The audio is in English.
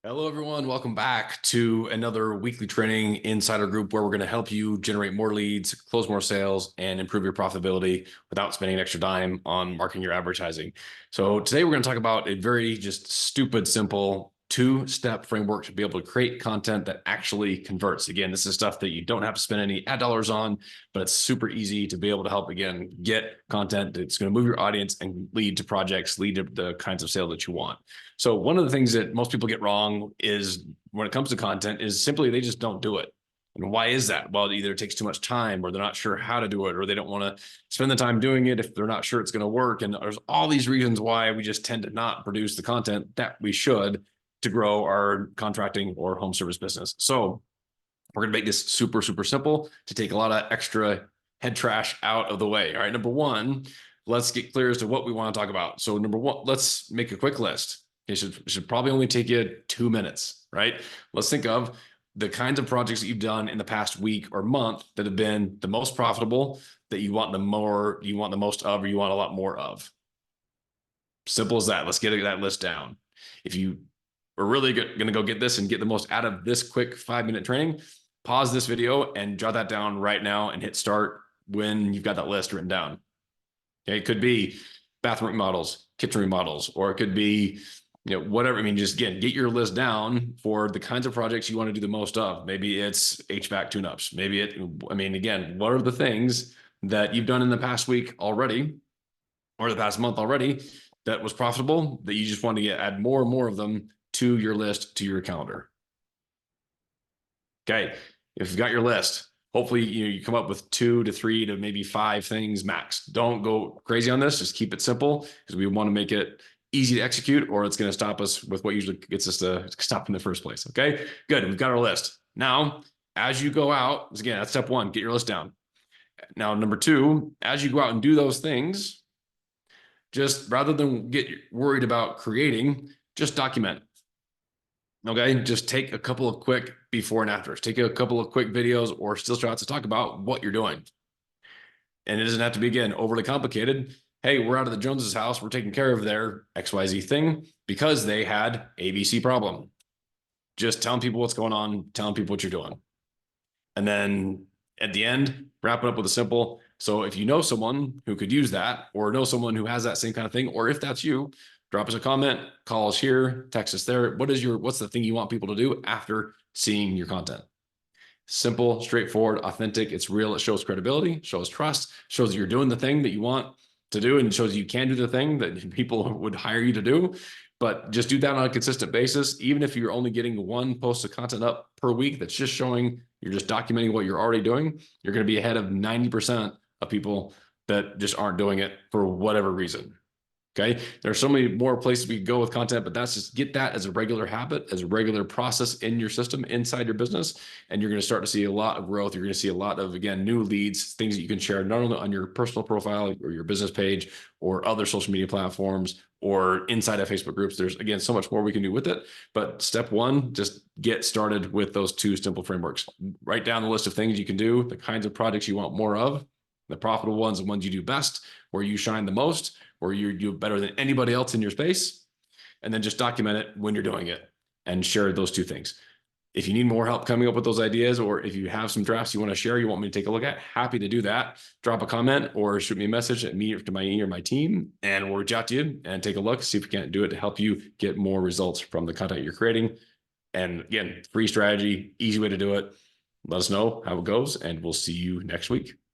Hello, everyone. Welcome back to another weekly training inside our group where we're going to help you generate more leads, close more sales, and improve your profitability without spending an extra dime on marketing your advertising. So today we're going to talk about a very just stupid, simple two-step framework to be able to create content that actually converts. Again, this is stuff that you don't have to spend any ad dollars on, but it's super easy to be able to help, again, get content that's going to move your audience and lead to projects, lead to the kinds of sales that you want. So one of the things that most people get wrong is when it comes to content is simply they just don't do it. And why is that? Well, either it takes too much time or they're not sure how to do it, or they don't want to spend the time doing it if they're not sure it's going to work. And there's all these reasons why we just tend to not produce the content that we should to grow our contracting or home service business. So we're going to make this super, super simple to take a lot of extra head trash out of the way. All right. Number one, let's get clear as to what we want to talk about. So number one, let's make a quick list. It should probably only take you 2 minutes, right? Let's think of the kinds of projects that you've done in the past week or month that have been the most profitable, that you want the most of, or you want a lot more of. Simple as that. Let's get that list down. If you are really going to go get this and get the most out of this quick 5-minute training, pause this video and jot that down right now and hit start when you've got that list written down. Okay, it could be bathroom remodels, kitchen remodels, or it could be whatever. I mean, just again, get your list down for the kinds of projects you want to do the most of. Maybe it's HVAC tune-ups. Again, what are the things that you've done in the past week already or the past month already that was profitable that you just want to add more and more of them to your list, to your calendar? Okay, if you've got your list, hopefully you come up with 2 to 3 to maybe 5 things max. Don't go crazy on this. Just keep it simple because we want to make it easy to execute, or it's going to stop us with what usually gets us to stop in the first place. Okay, good. We've got our list. Now, as you go out, again, that's step one, get your list down. Now, number two, as you go out and do those things, just rather than get worried about creating, just document. Okay, just take a couple of quick before and afters. Take a couple of quick videos or still shots to talk about what you're doing. And it doesn't have to be, again, overly complicated. Hey, we're out of the Joneses' house. We're taking care of their XYZ thing because they had ABC problem. Just telling people what's going on, telling people what you're doing. And then at the end, wrap it up with a simple. So if you know someone who could use that, or know someone who has that same kind of thing, or if that's you, drop us a comment, call us here, text us there. What's the thing you want people to do after seeing your content? Simple, straightforward, authentic. It's real. It shows credibility, shows trust, shows that you're doing the thing that you want to do, and shows you can do the thing that people would hire you to do. But just do that on a consistent basis. Even if you're only getting one post of content up per week, that's just showing you're just documenting what you're already doing, you're going to be ahead of 90% of people that just aren't doing it for whatever reason. Okay. There's so many more places we can go with content, but that's just get that as a regular habit, as a regular process in your system, inside your business. And you're going to start to see a lot of growth. You're going to see a lot of, again, new leads, things that you can share, not only on your personal profile or your business page or other social media platforms or inside of Facebook groups. There's, again, so much more we can do with it. But step one, just get started with those 2 simple frameworks. Write down the list of things you can do, the kinds of projects you want more of, the profitable ones, the ones you do best, where you shine the most, where you do better than anybody else in your space, and then just document it when you're doing it and share those 2 things. If you need more help coming up with those ideas, or if you have some drafts you want to share, you want me to take a look at, happy to do that. Drop a comment or shoot me a message at me to my or my team, and we'll reach out to you and take a look, see if we can't do it to help you get more results from the content you're creating. And again, free strategy, easy way to do it. Let us know how it goes, and we'll see you next week.